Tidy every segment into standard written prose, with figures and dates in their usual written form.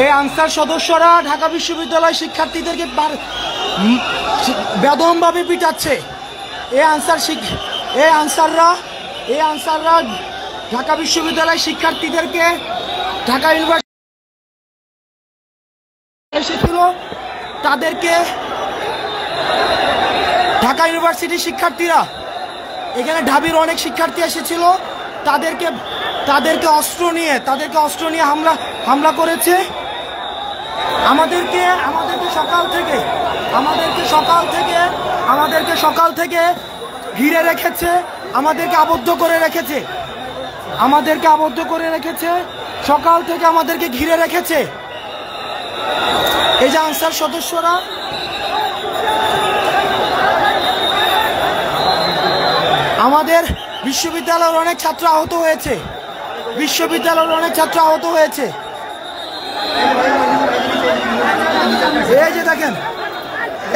এই আনসার সদস্যরা ঢাকা বিশ্ববিদ্যালয় শিক্ষার্থীদেরকে বেদমভাবে পিটাচ্ছে। এই আনসাররা ঢাকা বিশ্ববিদ্যালয় শিক্ষার্থীদেরকে ঢাকা ইউনিভার্সিটি এসেছিল, তাদেরকে ঢাকা ইউনিভার্সিটির শিক্ষার্থীরা, এখানে ঢাবির অনেক শিক্ষার্থী এসেছিল, তাদেরকে অস্ত্র নিয়ে হামলা করেছে। আমাদেরকে সকাল থেকে ঘিরে রেখেছে, আমাদেরকে আবদ্ধ করে রেখেছে, সকাল থেকে আমাদেরকে ঘিরে রেখেছে। এই যে আনসার সদস্যরা, আমাদের বিশ্ববিদ্যালয়ের অনেক ছাত্র আহত হয়েছে। এই যে দেখেন,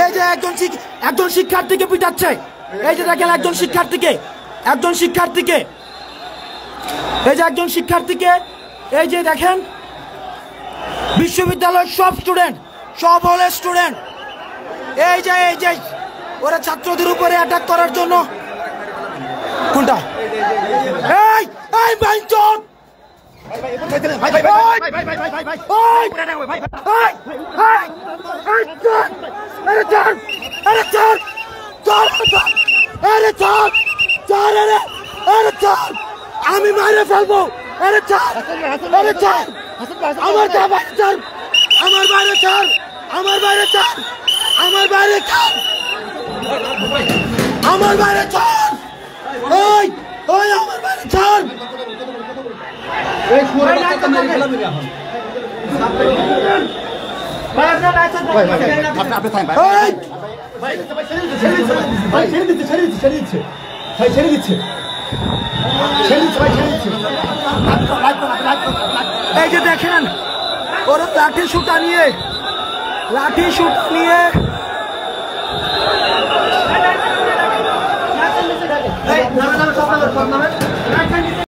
এই যে একজন শিক্ষার্থীকে পিটাচ্ছে। এই যে দেখেন একজন শিক্ষার্থীকে, এই যে দেখেন বিশ্ববিদ্যালয়ের সব হলের স্টুডেন্ট, এই যে ওরা ছাত্রদের উপরে অ্যাটাক করার জন্য। কোনটা? এই বাইঞ্চোদ! আমি মারে ফেলবো। আমার বাইরে ছাড়। ওই আমার বাইরে ছাড়। এই যে দেখেন ওরা লাঠি শুটা নিয়ে